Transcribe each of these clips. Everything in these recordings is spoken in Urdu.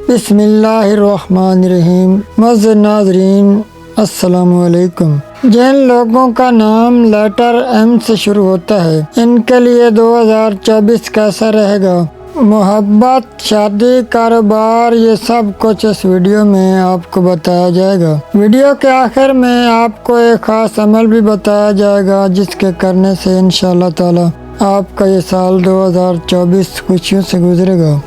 بسم اللہ الرحمن الرحیم۔ معزز ناظرین السلام علیکم۔ جن لوگوں کا نام لیٹر ایم سے شروع ہوتا ہے ان کے لیے 2024 کیسا رہے گا؟ محبت، شادی، کاروبار، یہ سب کچھ اس ویڈیو میں آپ کو بتایا جائے گا۔ ویڈیو کے آخر میں آپ کو ایک خاص عمل بھی بتایا جائے گا جس کے کرنے سے انشاءاللہ تعالی آپ کا یہ سال 2024 خوشیوں سے گزرے گا،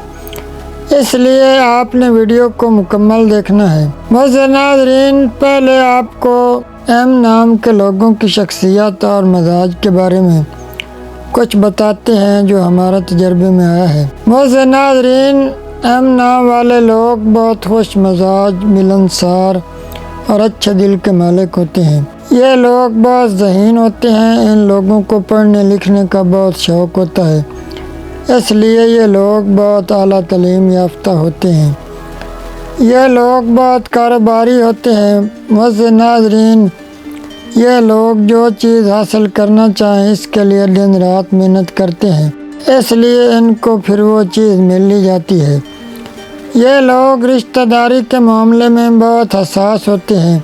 اس لیے آپ نے ویڈیو کو مکمل دیکھنا ہے۔ معزز ناظرین، پہلے آپ کو ایم نام کے لوگوں کی شخصیت اور مزاج کے بارے میں کچھ بتاتے ہیں جو ہمارے تجربے میں آیا ہے۔ معزز ناظرین، ایم نام والے لوگ بہت خوش مزاج، ملنسار اور اچھے دل کے مالک ہوتے ہیں۔ یہ لوگ بہت ذہین ہوتے ہیں۔ ان لوگوں کو پڑھنے لکھنے کا بہت شوق ہوتا ہے، اس لیے یہ لوگ بہت اعلیٰ تعلیم یافتہ ہوتے ہیں۔ یہ لوگ بہت کاروباری ہوتے ہیں۔ معزز ناظرین، یہ لوگ جو چیز حاصل کرنا چاہیں اس کے لیے دن رات محنت کرتے ہیں، اس لیے ان کو پھر وہ چیز مل ہی جاتی ہے۔ یہ لوگ رشتہ داری کے معاملے میں بہت حساس ہوتے ہیں۔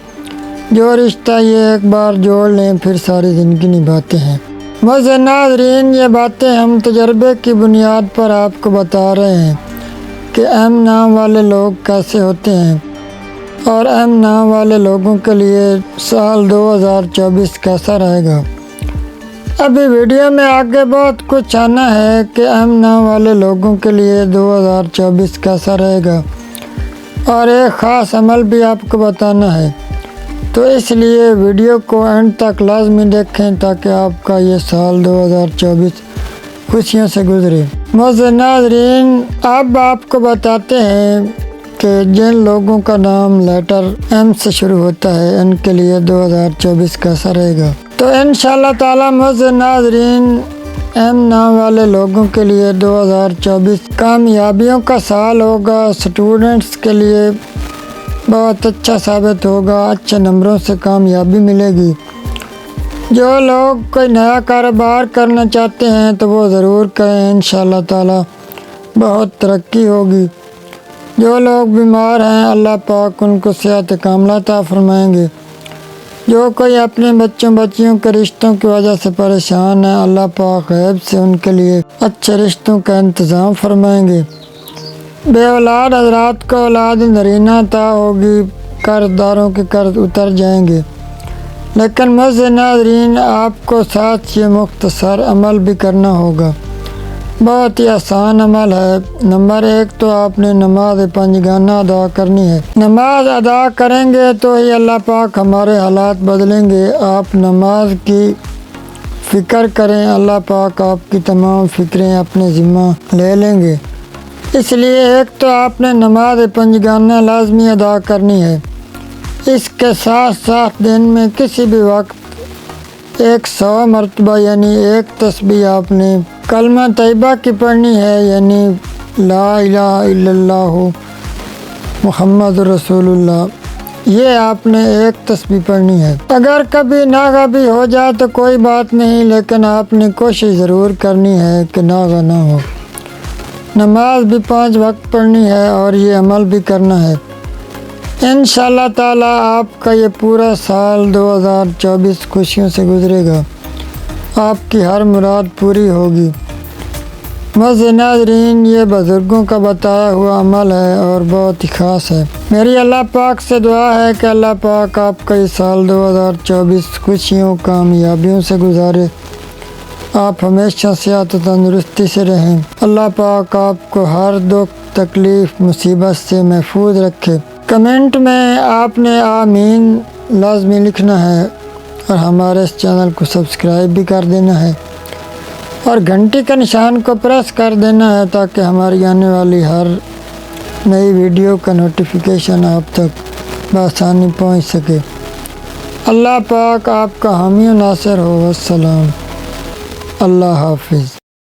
جو رشتہ یہ ایک بار جوڑ لیں پھر ساری زندگی نبھاتے ہیں۔ معزز ناظرین، یہ باتیں ہم تجربے کی بنیاد پر آپ کو بتا رہے ہیں کہ ایم نام والے لوگ کیسے ہوتے ہیں اور ایم نام والے لوگوں کے لیے سال 2024 کیسا رہے گا۔ ابھی ویڈیو میں آگے بہت کچھ آنا ہے کہ ایم نام والے لوگوں کے لیے 2024 کیسا رہے گا، اور ایک خاص عمل بھی آپ کو بتانا ہے، تو اس لیے ویڈیو کو اینڈ تک لازمی دیکھیں تاکہ آپ کا یہ سال 2024 خوشیوں سے گزرے۔ معزز ناظرین، اب آپ کو بتاتے ہیں کہ جن لوگوں کا نام لیٹر ایم سے شروع ہوتا ہے ان کے لیے 2024 کیسا رہے گا۔ تو انشاءاللہ تعالی معزز ناظرین، ایم نام والے لوگوں کے لیے 2024 کامیابیوں کا سال ہوگا۔ اسٹوڈنٹس کے لیے بہت اچھا ثابت ہوگا، اچھے نمبروں سے کامیابی ملے گی۔ جو لوگ کوئی نیا کاروبار کرنا چاہتے ہیں تو وہ ضرور کریں، انشاءاللہ تعالی بہت ترقی ہوگی۔ جو لوگ بیمار ہیں اللہ پاک ان کو صحت کاملہ عطا فرمائیں گے۔ جو کوئی اپنے بچوں بچیوں کے رشتوں کی وجہ سے پریشان ہے اللہ پاک غیب سے ان کے لیے اچھے رشتوں کا انتظام فرمائیں گے۔ بے اولاد حضرات کو اولاد نرینہ عطا ہوگی، قرض داروں کے قرض اتر جائیں گے۔ لیکن معزز ناظرین، آپ کو ساتھ یہ مختصر عمل بھی کرنا ہوگا، بہت ہی آسان عمل ہے۔ نمبر 1 تو آپ نے نماز پنجگانہ ادا کرنی ہے۔ نماز ادا کریں گے تو ہی اللہ پاک ہمارے حالات بدلیں گے۔ آپ نماز کی فکر کریں، اللہ پاک آپ کی تمام فکریں اپنے ذمہ لے لیں گے۔ اس لیے ایک تو آپ نے نماز پنجگانہ لازمی ادا کرنی ہے۔ اس کے ساتھ ساتھ دن میں کسی بھی وقت 100 مرتبہ یعنی ایک تسبیح آپ نے کلمہ طیبہ کی پڑھنی ہے، یعنی لا الہ الا اللہ محمد رسول اللہ، یہ آپ نے ایک تسبیح پڑھنی ہے۔ اگر کبھی ناغہ بھی ہو جائے تو کوئی بات نہیں، لیکن آپ نے کوشش ضرور کرنی ہے کہ ناغہ نہ ہو۔ نماز بھی 5 وقت پڑھنی ہے اور یہ عمل بھی کرنا ہے۔ انشاءاللہ تعالی آپ کا یہ پورا سال 2024 خوشیوں سے گزرے گا، آپ کی ہر مراد پوری ہوگی۔ معزز ناظرین، یہ بزرگوں کا بتایا ہوا عمل ہے اور بہت ہی خاص ہے۔ میری اللہ پاک سے دعا ہے کہ اللہ پاک آپ کا یہ سال 2024 خوشیوں کامیابیوں سے گزارے، آپ ہمیشہ صحت و تندرستی سے رہیں۔ اللہ پاک آپ کو ہر دکھ تکلیف مصیبت سے محفوظ رکھے۔ کمنٹ میں آپ نے آمین لازمی لکھنا ہے اور ہمارے اس چینل کو سبسکرائب بھی کر دینا ہے اور گھنٹی کے نشان کو پریس کر دینا ہے تاکہ ہماری آنے والی ہر نئی ویڈیو کا نوٹیفیکیشن آپ تک بآسانی پہنچ سکے۔ اللہ پاک آپ کا حامی و ناصر ہو۔ والسلام، اللہ حافظ۔